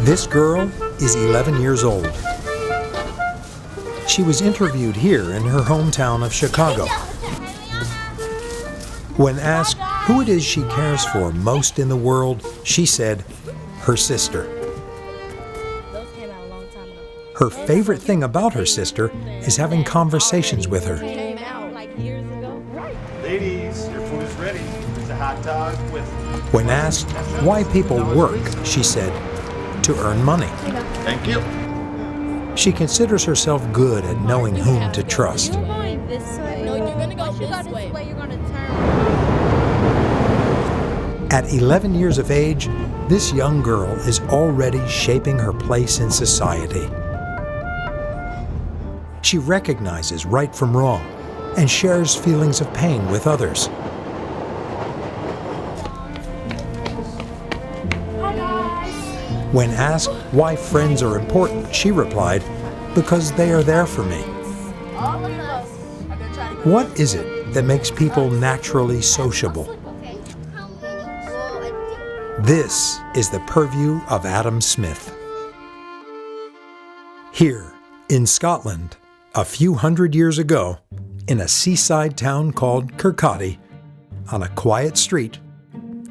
This girl is 11 years old. She was interviewed here in her hometown of Chicago. When asked who it is she cares for most in the world, she said, her sister. Her favorite thing about her sister is having conversations with her. Ladies, your food is ready. It's a hot dog with... When asked why people work, she said, to earn money. Thank you. She considers herself good at knowing whom to trust. No, you're gonna go this way. You're gonna turn. At 11 years of age, this young girl is already shaping her place in society. She recognizes right from wrong and shares feelings of pain with others. When asked why friends are important, she replied, because they are there for me. What is it that makes people naturally sociable? This is the purview of Adam Smith. Here, in Scotland, a few hundred years ago, in a seaside town called Kirkcaldy, on a quiet street,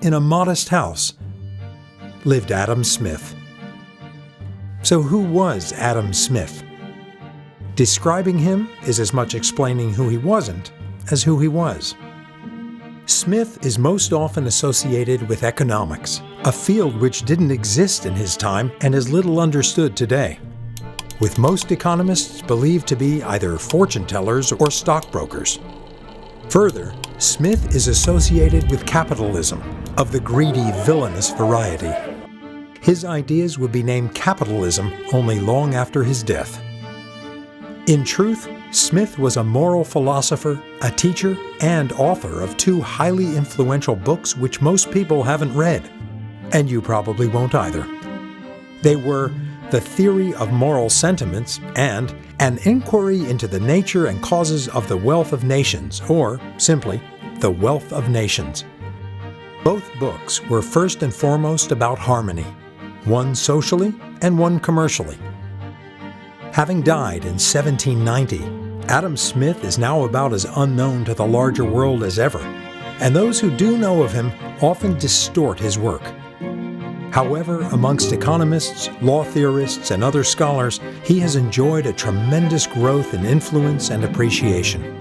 in a modest house, lived Adam Smith. So who was Adam Smith? Describing him is as much explaining who he wasn't as who he was. Smith is most often associated with economics, a field which didn't exist in his time and is little understood today, with most economists believed to be either fortune tellers or stockbrokers. Further, Smith is associated with capitalism, of the greedy, villainous variety. His ideas would be named capitalism only long after his death. In truth, Smith was a moral philosopher, a teacher, and author of two highly influential books which most people haven't read, and you probably won't either. They were The Theory of Moral Sentiments and An Inquiry into the Nature and Causes of the Wealth of Nations, or simply, The Wealth of Nations. Both books were first and foremost about harmony, one socially and one commercially. Having died in 1790, Adam Smith is now about as unknown to the larger world as ever, and those who do know of him often distort his work. However, amongst economists, law theorists, and other scholars, he has enjoyed a tremendous growth in influence and appreciation.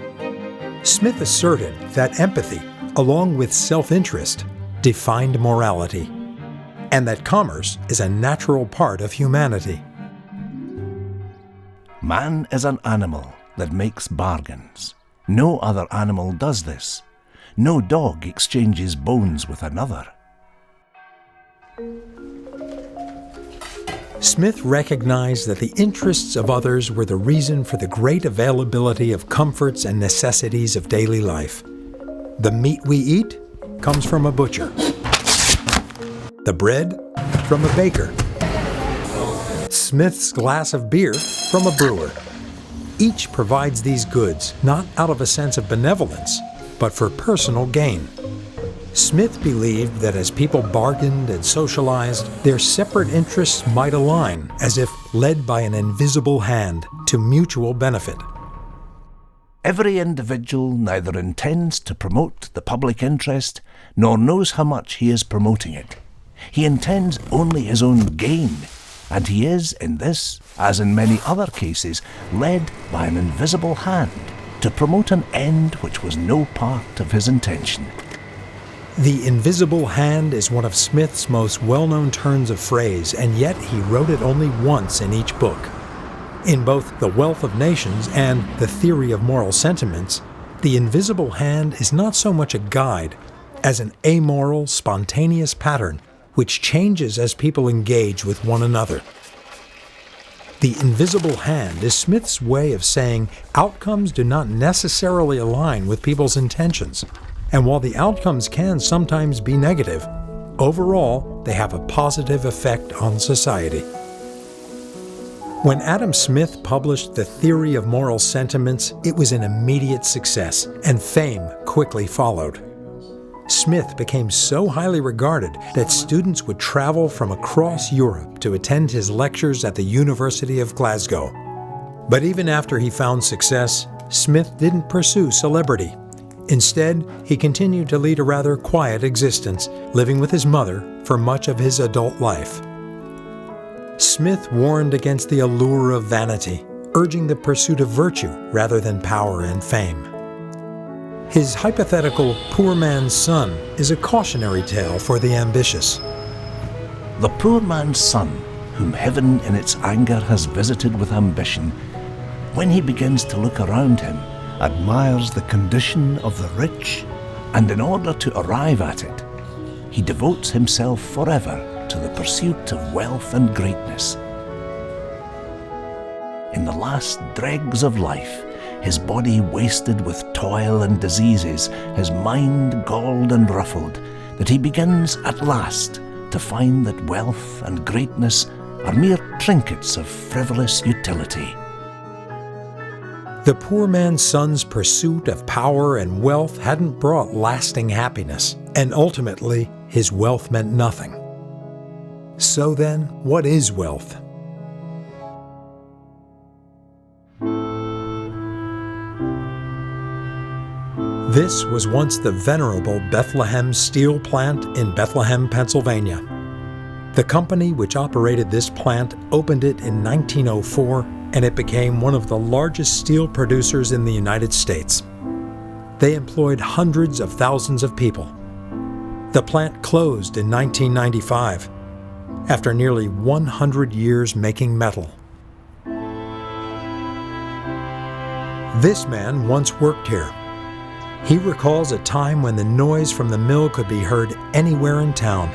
Smith asserted that empathy, along with self-interest, defined morality, and that commerce is a natural part of humanity. Man is an animal that makes bargains. No other animal does this. No dog exchanges bones with another. Smith recognized that the interests of others were the reason for the great availability of comforts and necessities of daily life. The meat we eat comes from a butcher. The bread from a baker. Smith's glass of beer from a brewer. Each provides these goods not out of a sense of benevolence, but for personal gain. Smith believed that as people bargained and socialized, their separate interests might align, as if led by an invisible hand to mutual benefit. Every individual neither intends to promote the public interest, nor knows how much he is promoting it. He intends only his own gain, and he is, in this, as in many other cases, led by an invisible hand to promote an end which was no part of his intention. The invisible hand is one of Smith's most well-known turns of phrase, and yet he wrote it only once in each book. In both The Wealth of Nations and The Theory of Moral Sentiments, the invisible hand is not so much a guide as an amoral, spontaneous pattern which changes as people engage with one another. The invisible hand is Smith's way of saying outcomes do not necessarily align with people's intentions, and while the outcomes can sometimes be negative, overall they have a positive effect on society. When Adam Smith published The Theory of Moral Sentiments, it was an immediate success, and fame quickly followed. Smith became so highly regarded that students would travel from across Europe to attend his lectures at the University of Glasgow. But even after he found success, Smith didn't pursue celebrity. Instead, he continued to lead a rather quiet existence, living with his mother for much of his adult life. Smith warned against the allure of vanity, urging the pursuit of virtue rather than power and fame. His hypothetical poor man's son is a cautionary tale for the ambitious. The poor man's son, whom heaven in its anger has visited with ambition, when he begins to look around him, admires the condition of the rich, and in order to arrive at it, he devotes himself forever to the pursuit of wealth and greatness. In the last dregs of life, his body wasted with toil and diseases, his mind galled and ruffled, that he begins at last to find that wealth and greatness are mere trinkets of frivolous utility. The poor man's son's pursuit of power and wealth hadn't brought lasting happiness, and ultimately, his wealth meant nothing. So then, what is wealth? This was once the venerable Bethlehem Steel Plant in Bethlehem, Pennsylvania. The company which operated this plant opened it in 1904, and it became one of the largest steel producers in the United States. They employed hundreds of thousands of people. The plant closed in 1995, after nearly 100 years making metal. This man once worked here. He recalls a time when the noise from the mill could be heard anywhere in town.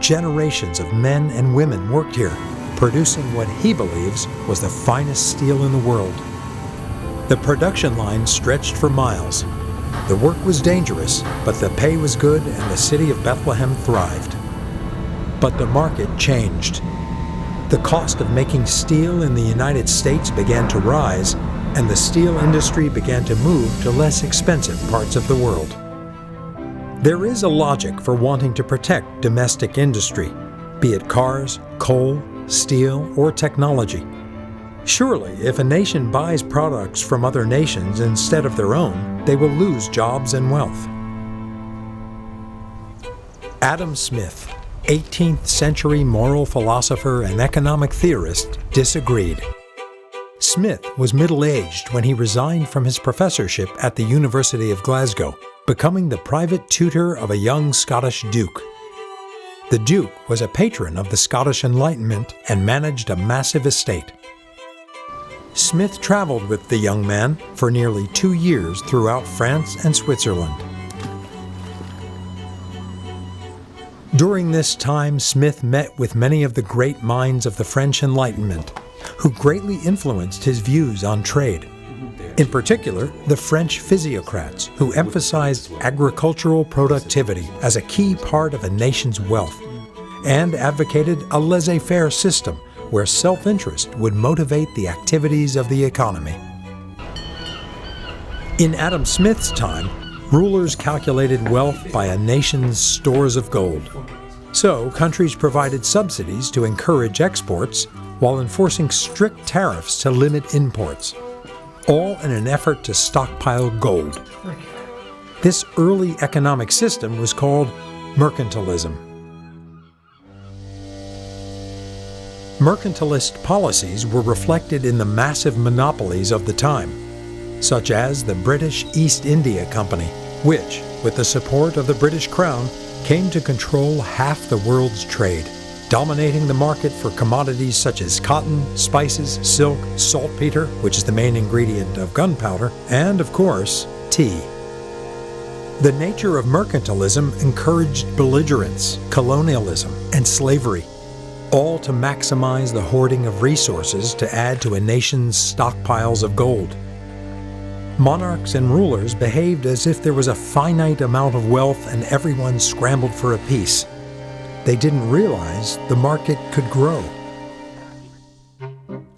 Generations of men and women worked here, producing what he believes was the finest steel in the world. The production line stretched for miles. The work was dangerous, but the pay was good and the city of Bethlehem thrived. But the market changed. The cost of making steel in the United States began to rise, and the steel industry began to move to less expensive parts of the world. There is a logic for wanting to protect domestic industry, be it cars, coal, steel, or technology. Surely, if a nation buys products from other nations instead of their own, they will lose jobs and wealth. Adam Smith, 18th century moral philosopher and economic theorist, disagreed. Smith was middle-aged when he resigned from his professorship at the University of Glasgow, becoming the private tutor of a young Scottish duke. The duke was a patron of the Scottish Enlightenment and managed a massive estate. Smith traveled with the young man for nearly 2 years throughout France and Switzerland. During this time, Smith met with many of the great minds of the French Enlightenment, who greatly influenced his views on trade. In particular, the French physiocrats, who emphasized agricultural productivity as a key part of a nation's wealth, and advocated a laissez-faire system where self-interest would motivate the activities of the economy. In Adam Smith's time, rulers calculated wealth by a nation's stores of gold. So, countries provided subsidies to encourage exports while enforcing strict tariffs to limit imports, all in an effort to stockpile gold. This early economic system was called mercantilism. Mercantilist policies were reflected in the massive monopolies of the time, such as the British East India Company, which, with the support of the British Crown, came to control half the world's trade, dominating the market for commodities such as cotton, spices, silk, saltpeter, which is the main ingredient of gunpowder, and, of course, tea. The nature of mercantilism encouraged belligerence, colonialism, and slavery, all to maximize the hoarding of resources to add to a nation's stockpiles of gold. Monarchs and rulers behaved as if there was a finite amount of wealth and everyone scrambled for a piece. They didn't realize the market could grow.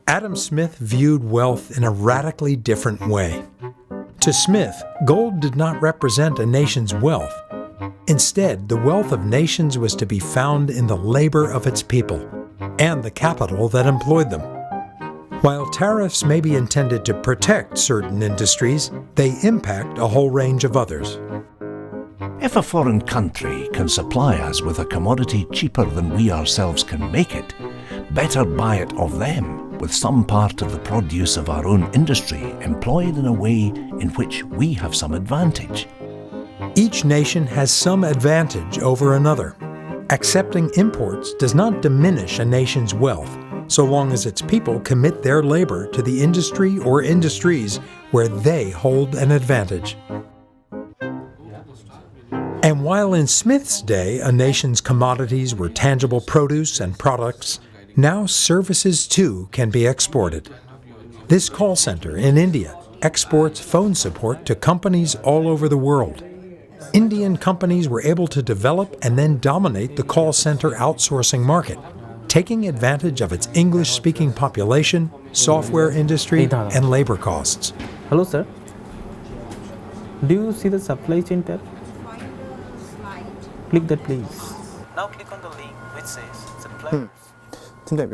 Adam Smith viewed wealth in a radically different way. To Smith, gold did not represent a nation's wealth. Instead, the wealth of nations was to be found in the labor of its people and the capital that employed them. While tariffs may be intended to protect certain industries, they impact a whole range of others. If a foreign country can supply us with a commodity cheaper than we ourselves can make it, better buy it of them, with some part of the produce of our own industry employed in a way in which we have some advantage. Each nation has some advantage over another. Accepting imports does not diminish a nation's wealth, so long as its people commit their labor to the industry or industries where they hold an advantage. And while in Smith's day a nation's commodities were tangible produce and products, now services too can be exported. This call center in India exports phone support to companies all over the world. Indian companies were able to develop and then dominate the call center outsourcing market, taking advantage of its English-speaking population, software industry, and labor costs. Hello, sir. Do you see the supply chain tab? Click that, please. Now click on the link which says suppliers.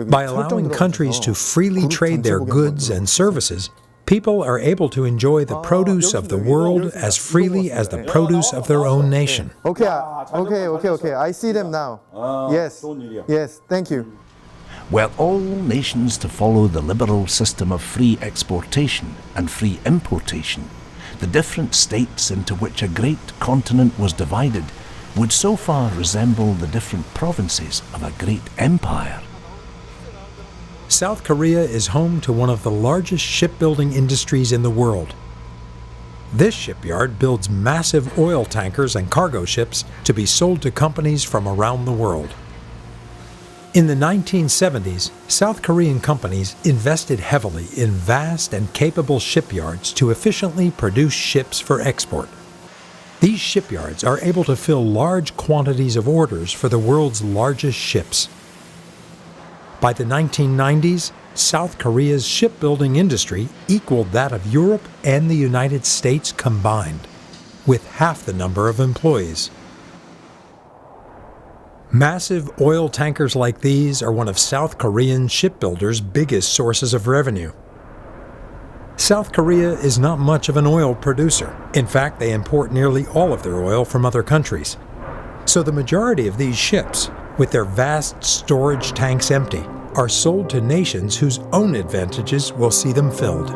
By allowing countries to freely trade their goods and services, people are able to enjoy the produce of the world as freely as the produce of their own nation. Okay. I see them now. Yes, thank you. Were all nations to follow the liberal system of free exportation and free importation, the different states into which a great continent was divided would so far resemble the different provinces of a great empire. South Korea is home to one of the largest shipbuilding industries in the world. This shipyard builds massive oil tankers and cargo ships to be sold to companies from around the world. In the 1970s, South Korean companies invested heavily in vast and capable shipyards to efficiently produce ships for export. These shipyards are able to fill large quantities of orders for the world's largest ships. By the 1990s, South Korea's shipbuilding industry equaled that of Europe and the United States combined, with half the number of employees. Massive oil tankers like these are one of South Korean shipbuilders' biggest sources of revenue. South Korea is not much of an oil producer. In fact, they import nearly all of their oil from other countries. So the majority of these ships, with their vast storage tanks empty, are sold to nations whose own advantages will see them filled.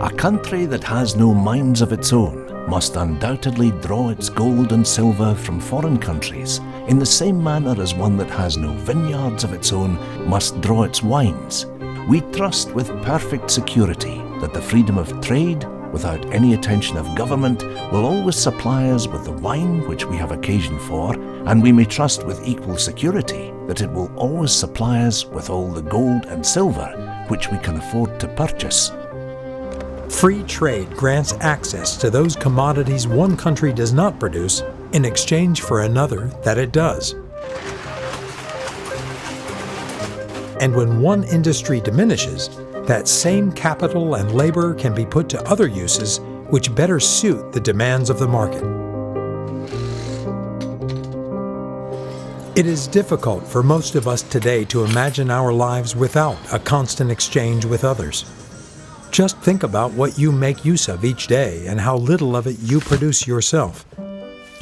A country that has no mines of its own must undoubtedly draw its gold and silver from foreign countries, in the same manner as one that has no vineyards of its own must draw its wines. We trust with perfect security that the freedom of trade, without any attention of government, will always supply us with the wine which we have occasion for, and we may trust with equal security that it will always supply us with all the gold and silver which we can afford to purchase. Free trade grants access to those commodities one country does not produce in exchange for another that it does. And when one industry diminishes, that same capital and labor can be put to other uses which better suit the demands of the market. It is difficult for most of us today to imagine our lives without a constant exchange with others. Just think about what you make use of each day and how little of it you produce yourself.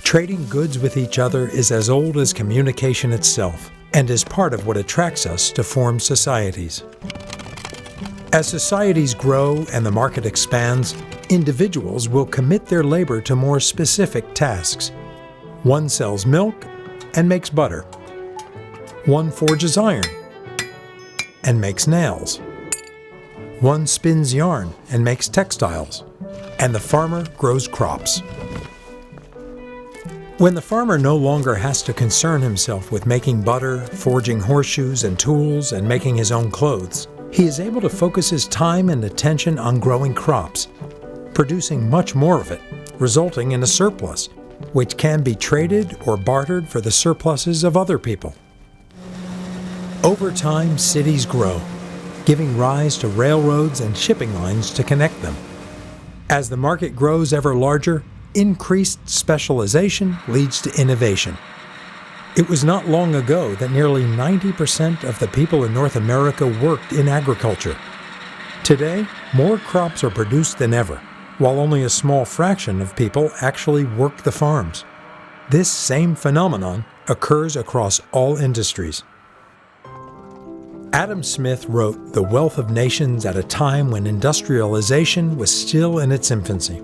Trading goods with each other is as old as communication itself and is part of what attracts us to form societies. As societies grow and the market expands, individuals will commit their labor to more specific tasks. One sells milk and makes butter. One forges iron and makes nails. One spins yarn and makes textiles, and the farmer grows crops. When the farmer no longer has to concern himself with making butter, forging horseshoes and tools, and making his own clothes, he is able to focus his time and attention on growing crops, producing much more of it, resulting in a surplus, which can be traded or bartered for the surpluses of other people. Over time, cities grow, giving rise to railroads and shipping lines to connect them. As the market grows ever larger, increased specialization leads to innovation. It was not long ago that nearly 90% of the people in North America worked in agriculture. Today, more crops are produced than ever, while only a small fraction of people actually work the farms. This same phenomenon occurs across all industries. Adam Smith wrote The Wealth of Nations at a time when industrialization was still in its infancy.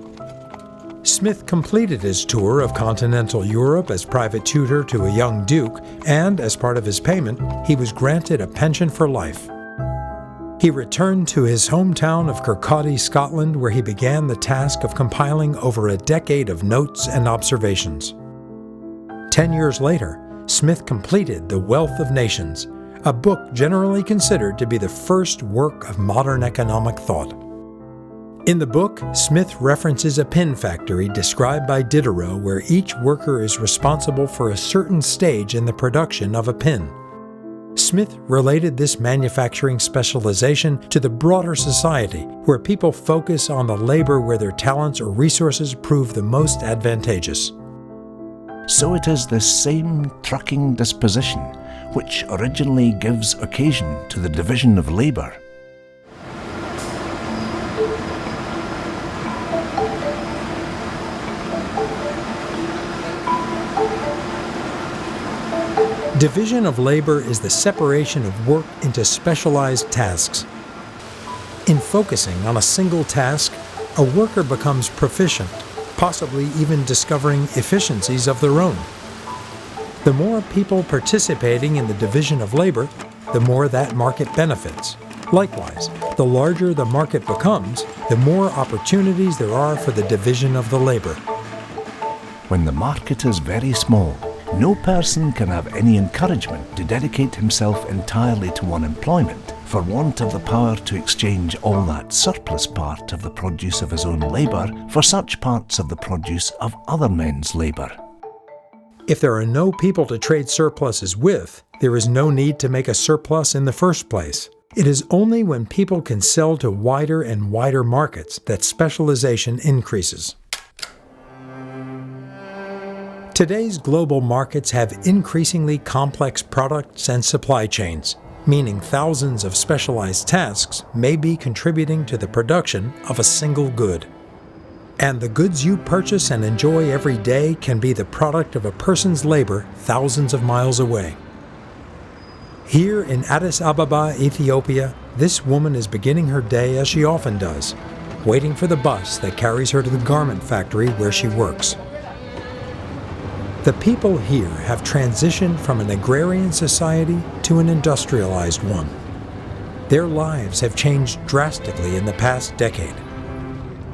Smith completed his tour of continental Europe as private tutor to a young duke, and as part of his payment, he was granted a pension for life. He returned to his hometown of Kirkcaldy, Scotland, where he began the task of compiling over a decade of notes and observations. 10 years later, Smith completed The Wealth of Nations, a book generally considered to be the first work of modern economic thought. In the book, Smith references a pin factory described by Diderot where each worker is responsible for a certain stage in the production of a pin. Smith related this manufacturing specialization to the broader society, where people focus on the labor where their talents or resources prove the most advantageous. So it is this same trucking disposition which originally gives occasion to the division of labour. Division of labor is the separation of work into specialized tasks. In focusing on a single task, a worker becomes proficient, possibly even discovering efficiencies of their own. The more people participating in the division of labor, the more that market benefits. Likewise, the larger the market becomes, the more opportunities there are for the division of the labor. When the market is very small, no person can have any encouragement to dedicate himself entirely to one employment, for want of the power to exchange all that surplus part of the produce of his own labour for such parts of the produce of other men's labour. If there are no people to trade surpluses with, there is no need to make a surplus in the first place. It is only when people can sell to wider and wider markets that specialization increases. Today's global markets have increasingly complex products and supply chains, meaning thousands of specialized tasks may be contributing to the production of a single good. And the goods you purchase and enjoy every day can be the product of a person's labor thousands of miles away. Here in Addis Ababa, Ethiopia, this woman is beginning her day as she often does, waiting for the bus that carries her to the garment factory where she works. The people here have transitioned from an agrarian society to an industrialized one. Their lives have changed drastically in the past decade.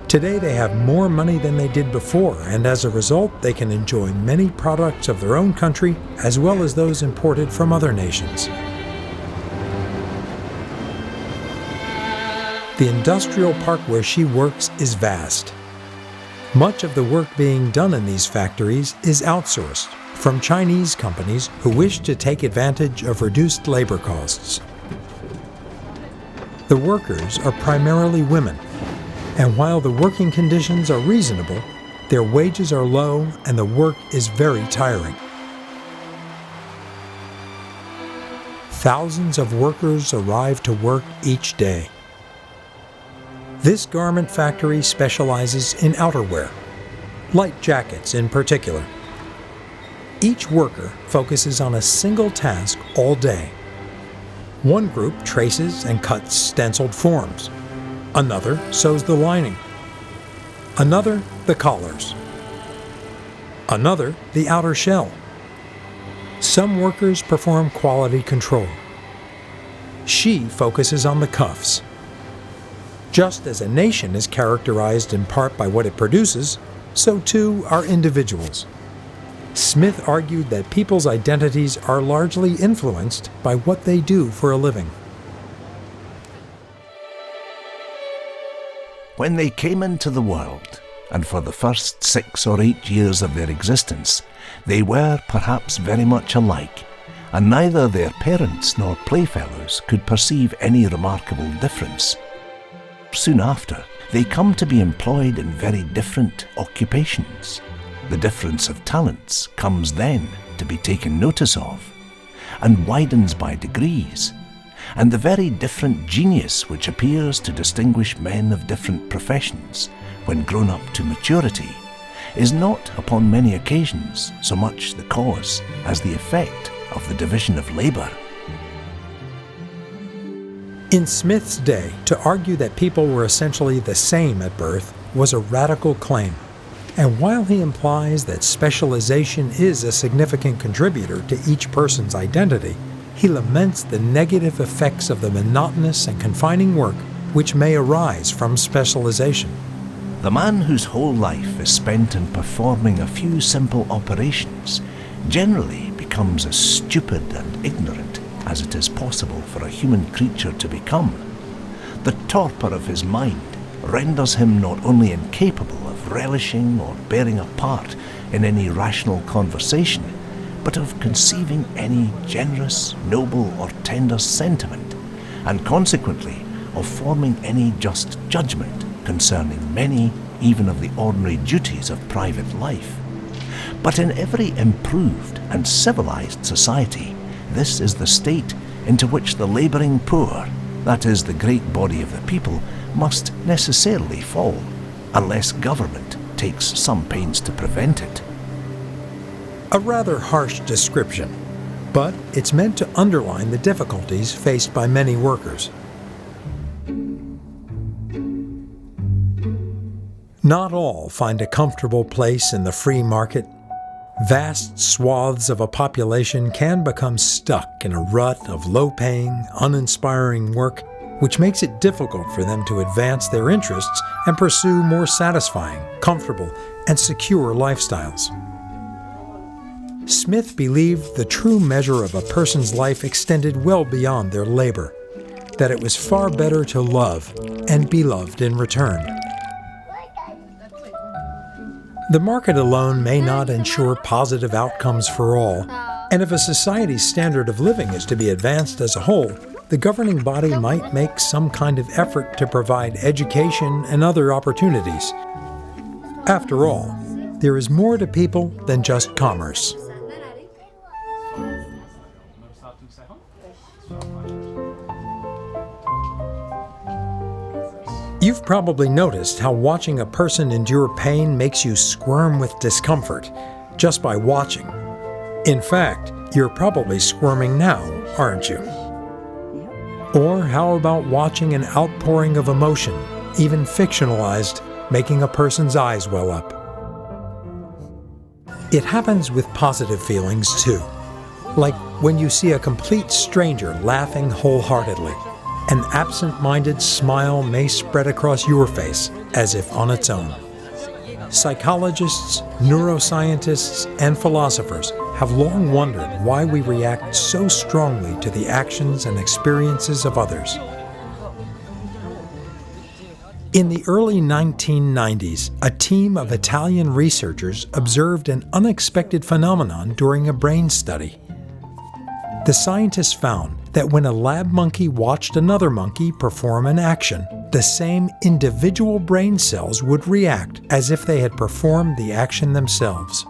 Today they have more money than they did before, and as a result they can enjoy many products of their own country as well as those imported from other nations. The industrial park where she works is vast. Much of the work being done in these factories is outsourced from Chinese companies who wish to take advantage of reduced labor costs. The workers are primarily women, and while the working conditions are reasonable, their wages are low and the work is very tiring. Thousands of workers arrive to work each day. This garment factory specializes in outerwear, light jackets in particular. Each worker focuses on a single task all day. One group traces and cuts stenciled forms. Another sews the lining. Another, the collars. Another, the outer shell. Some workers perform quality control. She focuses on the cuffs. Just as a nation is characterized in part by what it produces, so too are individuals. Smith argued that people's identities are largely influenced by what they do for a living. When they came into the world, and for the first 6 or 8 years of their existence, they were perhaps very much alike, and neither their parents nor playfellows could perceive any remarkable difference. Soon after, they come to be employed in very different occupations. The difference of talents comes then to be taken notice of, and widens by degrees, and the very different genius which appears to distinguish men of different professions when grown up to maturity is not upon many occasions so much the cause as the effect of the division of labour. In Smith's day, to argue that people were essentially the same at birth was a radical claim. And while he implies that specialization is a significant contributor to each person's identity, he laments the negative effects of the monotonous and confining work which may arise from specialization. The man whose whole life is spent in performing a few simple operations generally becomes as stupid and ignorant as it is possible for a human creature to become. The torpor of his mind renders him not only incapable of relishing or bearing a part in any rational conversation, but of conceiving any generous, noble, or tender sentiment, and consequently of forming any just judgment concerning many, even of the ordinary duties of private life. But in every improved and civilized society, this is the state into which the labouring poor, that is, the great body of the people, must necessarily fall, unless government takes some pains to prevent it. A rather harsh description, but it's meant to underline the difficulties faced by many workers. Not all find a comfortable place in the free market. Vast swaths of a population can become stuck in a rut of low-paying, uninspiring work, which makes it difficult for them to advance their interests and pursue more satisfying, comfortable, and secure lifestyles. Smith believed the true measure of a person's life extended well beyond their labor, that it was far better to love and be loved in return. The market alone may not ensure positive outcomes for all, and if a society's standard of living is to be advanced as a whole, the governing body might make some kind of effort to provide education and other opportunities. After all, there is more to people than just commerce. You've probably noticed how watching a person endure pain makes you squirm with discomfort just by watching. In fact, you're probably squirming now, aren't you? Or how about watching an outpouring of emotion, even fictionalized, making a person's eyes well up? It happens with positive feelings too, like when you see a complete stranger laughing wholeheartedly. An absent-minded smile may spread across your face as if on its own. Psychologists, neuroscientists, and philosophers have long wondered why we react so strongly to the actions and experiences of others. In the early 1990s, a team of Italian researchers observed an unexpected phenomenon during a brain study. The scientists found that when a lab monkey watched another monkey perform an action, the same individual brain cells would react as if they had performed the action themselves.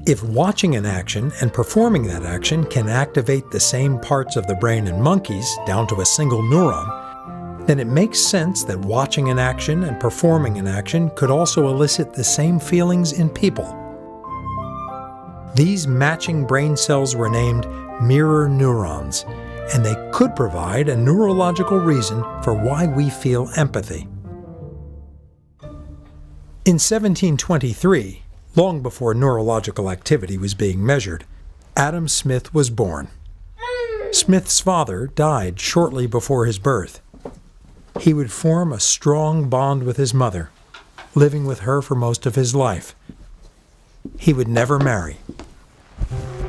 If watching an action and performing that action can activate the same parts of the brain in monkeys down to a single neuron, then it makes sense that watching an action and performing an action could also elicit the same feelings in people. These matching brain cells were named mirror neurons, and they could provide a neurological reason for why we feel empathy. In 1723, long before neurological activity was being measured, Adam Smith was born. Smith's father died shortly before his birth. He would form a strong bond with his mother, living with her for most of his life. He would never marry.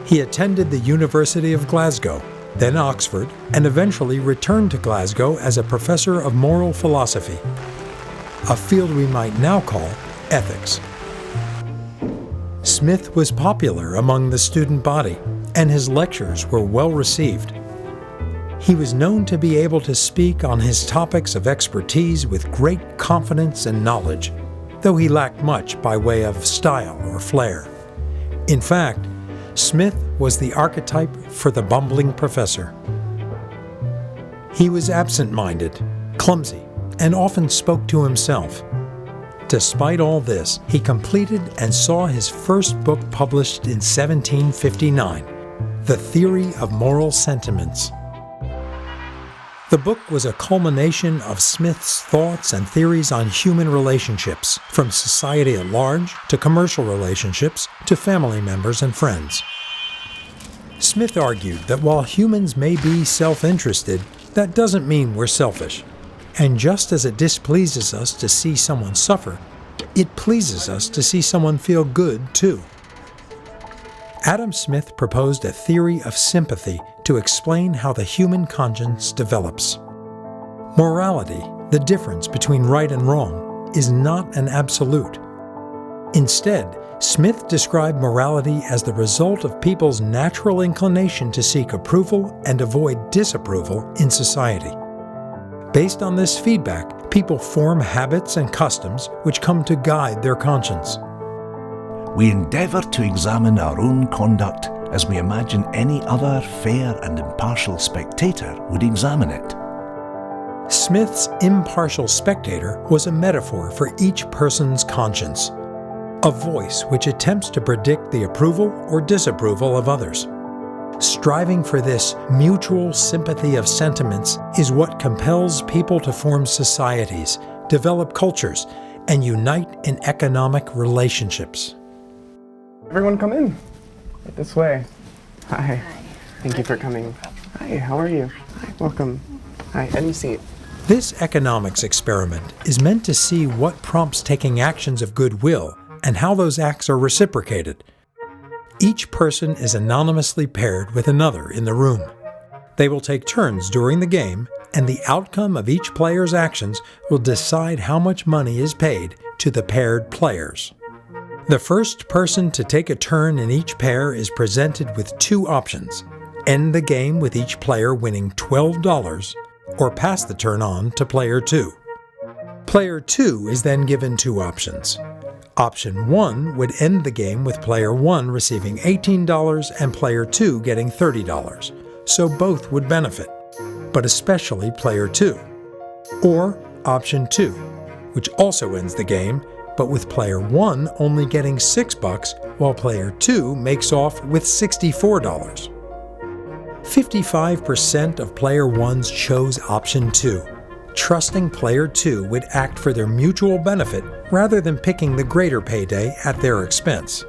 He attended the University of Glasgow, then Oxford, and eventually returned to Glasgow as a professor of moral philosophy, a field we might now call ethics. Smith was popular among the student body, and his lectures were well received. He was known to be able to speak on his topics of expertise with great confidence and knowledge, though he lacked much by way of style or flair. In fact, Smith was the archetype for the bumbling professor. He was absent-minded, clumsy, and often spoke to himself. Despite all this, he completed and saw his first book published in 1759, The Theory of Moral Sentiments. The book was a culmination of Smith's thoughts and theories on human relationships, from society at large to commercial relationships to family members and friends. Smith argued that while humans may be self-interested, that doesn't mean we're selfish. And just as it displeases us to see someone suffer, it pleases us to see someone feel good too. Adam Smith proposed a theory of sympathy to explain how the human conscience develops. Morality, the difference between right and wrong, is not an absolute. Instead, Smith described morality as the result of people's natural inclination to seek approval and avoid disapproval in society. Based on this feedback, people form habits and customs which come to guide their conscience. We endeavour to examine our own conduct as we imagine any other fair and impartial spectator would examine it. Smith's impartial spectator was a metaphor for each person's conscience, a voice which attempts to predict the approval or disapproval of others. Striving for this mutual sympathy of sentiments is what compels people to form societies, develop cultures, and unite in economic relationships. Everyone come in. Right this way. Hi. Thank you for coming. Hi, how are you? Hi, welcome. Hi, any seat. This economics experiment is meant to see what prompts taking actions of goodwill and how those acts are reciprocated. Each person is anonymously paired with another in the room. They will take turns during the game, and the outcome of each player's actions will decide how much money is paid to the paired players. The first person to take a turn in each pair is presented with two options: end the game with each player winning $12, or pass the turn on to player 2. Player 2 is then given two options. Option 1 would end the game with player 1 receiving $18 and player 2 getting $30, so both would benefit, but especially player 2. Or Option 2, which also ends the game, but with player 1 only getting $6 while player 2 makes off with $64. 55% of player 1s chose Option 2, trusting player 2 would act for their mutual benefit rather than picking the greater payday at their expense.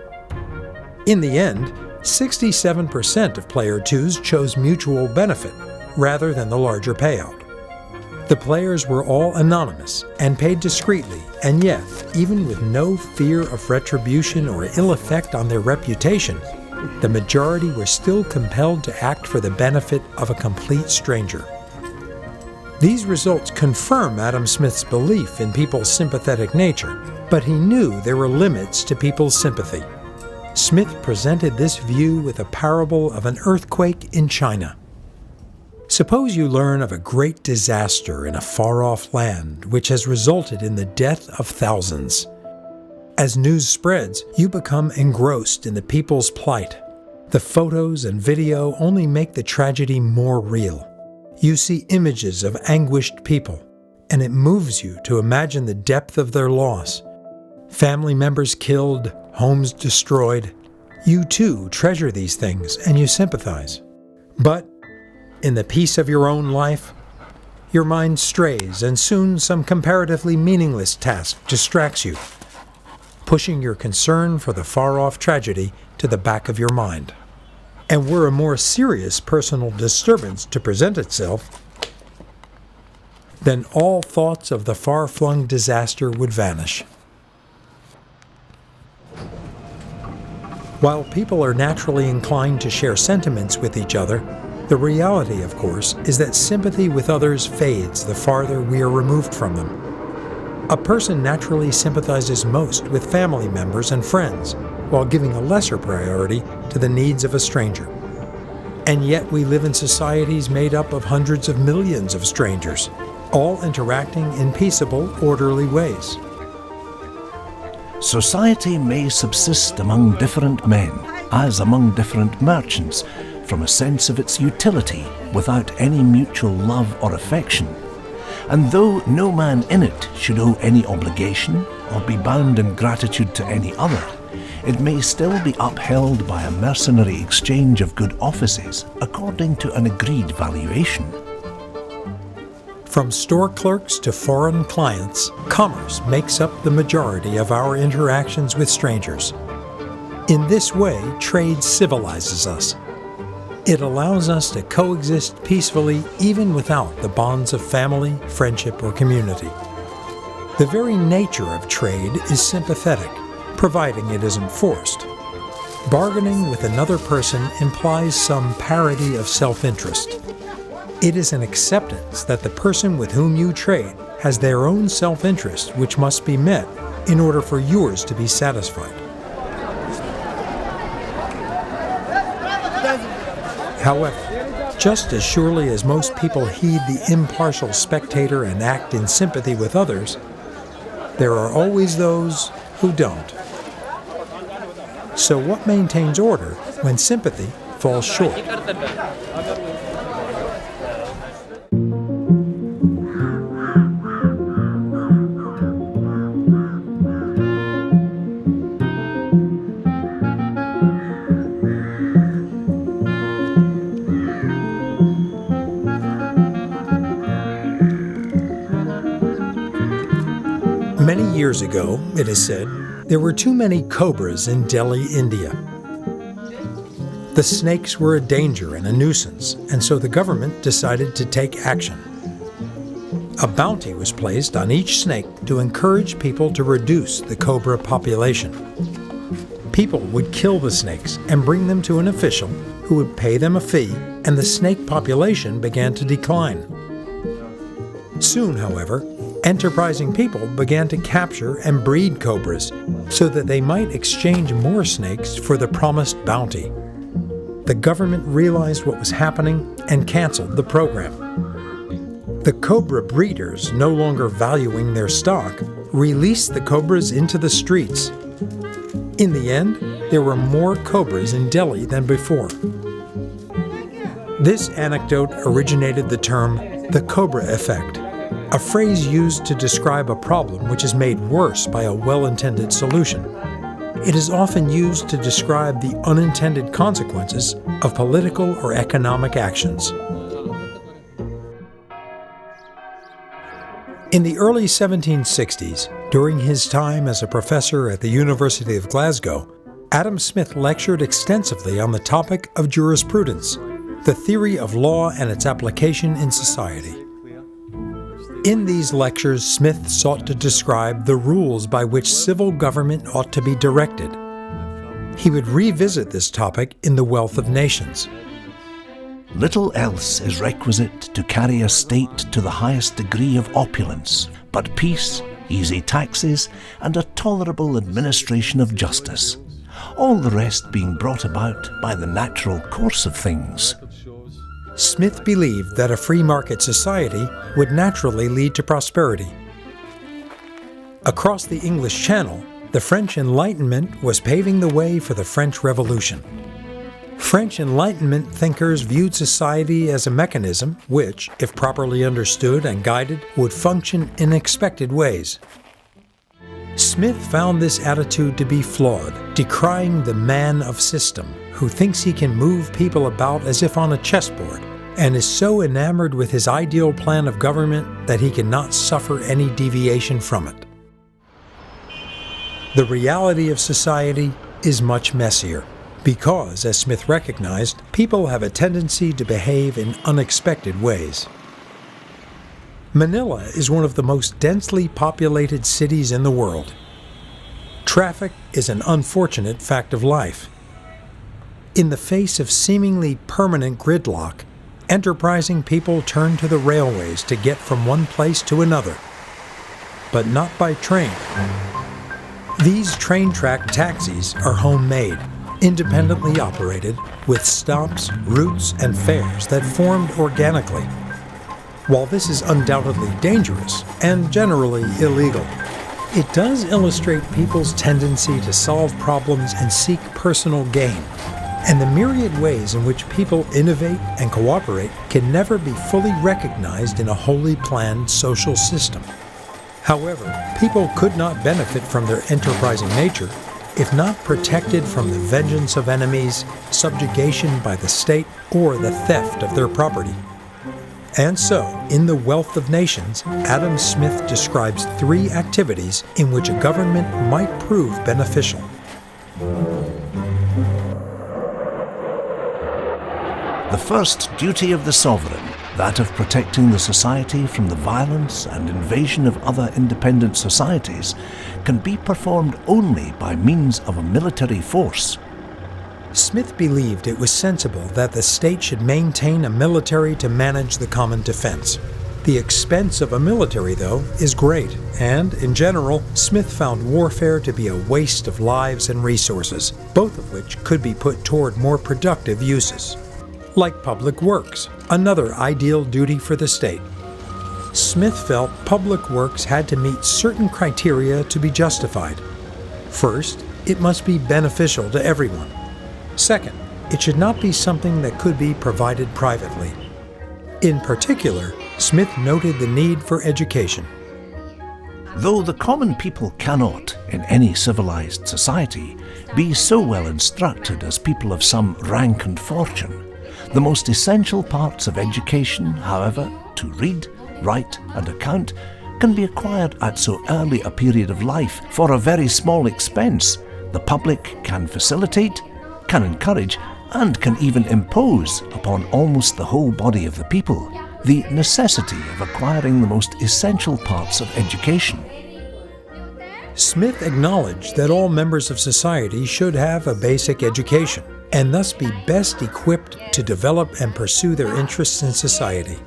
In the end, 67% of player 2s chose mutual benefit rather than the larger payout. The players were all anonymous and paid discreetly, and yet, even with no fear of retribution or ill effect on their reputation, the majority were still compelled to act for the benefit of a complete stranger. These results confirm Adam Smith's belief in people's sympathetic nature, but he knew there were limits to people's sympathy. Smith presented this view with a parable of an earthquake in China. Suppose you learn of a great disaster in a far-off land which has resulted in the death of thousands. As news spreads, you become engrossed in the people's plight. The photos and video only make the tragedy more real. You see images of anguished people, and it moves you to imagine the depth of their loss. Family members killed, homes destroyed. You too treasure these things and you sympathize. But in the peace of your own life, your mind strays and soon some comparatively meaningless task distracts you, pushing your concern for the far-off tragedy to the back of your mind. And were a more serious personal disturbance to present itself, then all thoughts of the far-flung disaster would vanish. While people are naturally inclined to share sentiments with each other, the reality, of course, is that sympathy with others fades the farther we are removed from them. A person naturally sympathizes most with family members and friends, while giving a lesser priority to the needs of a stranger. And yet we live in societies made up of hundreds of millions of strangers, all interacting in peaceable, orderly ways. Society may subsist among different men, as among different merchants, from a sense of its utility without any mutual love or affection. And though no man in it should owe any obligation or be bound in gratitude to any other, it may still be upheld by a mercenary exchange of good offices according to an agreed valuation. From store clerks to foreign clients, commerce makes up the majority of our interactions with strangers. In this way, trade civilizes us. It allows us to coexist peacefully even without the bonds of family, friendship, or community. The very nature of trade is sympathetic, providing it isn't forced. Bargaining with another person implies some parity of self-interest. It is an acceptance that the person with whom you trade has their own self-interest which must be met in order for yours to be satisfied. However, just as surely as most people heed the impartial spectator and act in sympathy with others, there are always those who don't. So what maintains order when sympathy falls short? Many years ago, it is said, there were too many cobras in Delhi, India. The snakes were a danger and a nuisance, and so the government decided to take action. A bounty was placed on each snake to encourage people to reduce the cobra population. People would kill the snakes and bring them to an official who would pay them a fee, and the snake population began to decline. Soon, however, enterprising people began to capture and breed cobras so that they might exchange more snakes for the promised bounty. The government realized what was happening and canceled the program. The cobra breeders, no longer valuing their stock, released the cobras into the streets. In the end, there were more cobras in Delhi than before. This anecdote originated the term the cobra effect, a phrase used to describe a problem which is made worse by a well-intended solution. It is often used to describe the unintended consequences of political or economic actions. In the early 1760s, during his time as a professor at the University of Glasgow, Adam Smith lectured extensively on the topic of jurisprudence, the theory of law and its application in society. In these lectures, Smith sought to describe the rules by which civil government ought to be directed. He would revisit this topic in The Wealth of Nations. Little else is requisite to carry a state to the highest degree of opulence, but peace, easy taxes, and a tolerable administration of justice, all the rest being brought about by the natural course of things. Smith believed that a free market society would naturally lead to prosperity. Across the English Channel, the French Enlightenment was paving the way for the French Revolution. French Enlightenment thinkers viewed society as a mechanism which, if properly understood and guided, would function in expected ways. Smith found this attitude to be flawed, decrying the man of system who thinks he can move people about as if on a chessboard, and is so enamored with his ideal plan of government that he cannot suffer any deviation from it. The reality of society is much messier, because, as Smith recognized, people have a tendency to behave in unexpected ways. Manila is one of the most densely populated cities in the world. Traffic is an unfortunate fact of life. In the face of seemingly permanent gridlock, enterprising people turn to the railways to get from one place to another, but not by train. These train track taxis are homemade. independently operated, with stops, routes, and fares that formed organically. While this is undoubtedly dangerous and generally illegal, it does illustrate people's tendency to solve problems and seek personal gain, and the myriad ways in which people innovate and cooperate can never be fully recognized in a wholly planned social system. However, people could not benefit from their enterprising nature if not protected from the vengeance of enemies, subjugation by the state, or the theft of their property. And so, in The Wealth of Nations, Adam Smith describes 3 activities in which a government might prove beneficial. The first duty of the sovereign, that of protecting the society from the violence and invasion of other independent societies, can be performed only by means of a military force. Smith believed it was sensible that the state should maintain a military to manage the common defense. The expense of a military, though, is great, and, in general, Smith found warfare to be a waste of lives and resources, both of which could be put toward more productive uses. Like public works, another ideal duty for the state. Smith felt public works had to meet certain criteria to be justified. First, it must be beneficial to everyone. Second, it should not be something that could be provided privately. In particular, Smith noted the need for education. Though the common people cannot, in any civilized society, be so well instructed as people of some rank and fortune, the most essential parts of education, however, to read, write, and account, can be acquired at so early a period of life for a very small expense. The public can facilitate, can encourage, and can even impose upon almost the whole body of the people the necessity of acquiring the most essential parts of education. Smith acknowledged that all members of society should have a basic education, and thus be best equipped to develop and pursue their interests in society.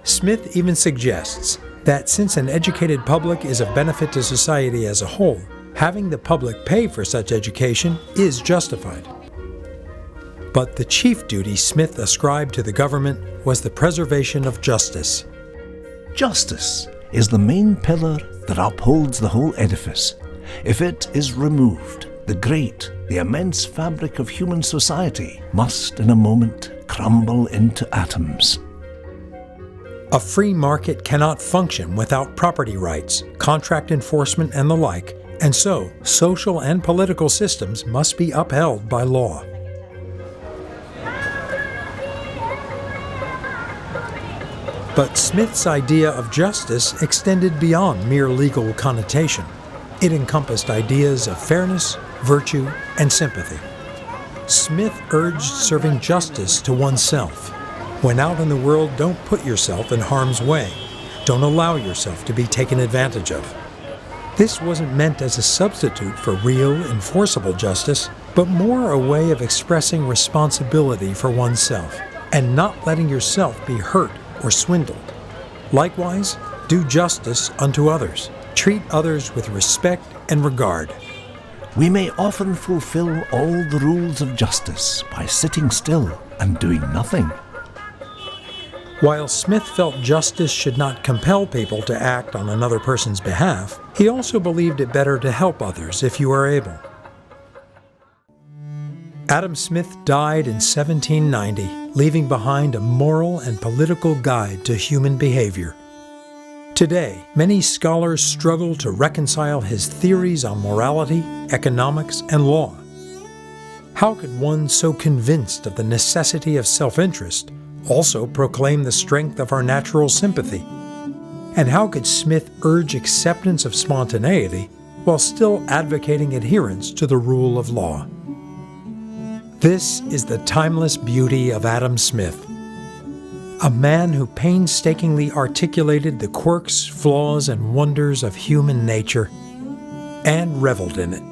Smith even suggests that since an educated public is of benefit to society as a whole, having the public pay for such education is justified. But the chief duty Smith ascribed to the government was the preservation of justice. Justice is the main pillar that upholds the whole edifice. If it is removed, the immense fabric of human society must in a moment crumble into atoms. A free market cannot function without property rights, contract enforcement, and the like, and so social and political systems must be upheld by law. But Smith's idea of justice extended beyond mere legal connotation. It encompassed ideas of fairness, virtue, and sympathy. Smith urged serving justice to oneself. When out in the world, don't put yourself in harm's way. Don't allow yourself to be taken advantage of. This wasn't meant as a substitute for real, enforceable justice, but more a way of expressing responsibility for oneself and not letting yourself be hurt or swindled. Likewise, do justice unto others. Treat others with respect and regard. We may often fulfill all the rules of justice by sitting still and doing nothing. While Smith felt justice should not compel people to act on another person's behalf, he also believed it better to help others if you are able. Adam Smith died in 1790, leaving behind a moral and political guide to human behavior. Today, many scholars struggle to reconcile his theories on morality, economics, and law. How could one so convinced of the necessity of self-interest also proclaim the strength of our natural sympathy? And how could Smith urge acceptance of spontaneity while still advocating adherence to the rule of law? This is the timeless beauty of Adam Smith, a man who painstakingly articulated the quirks, flaws, and wonders of human nature and reveled in it.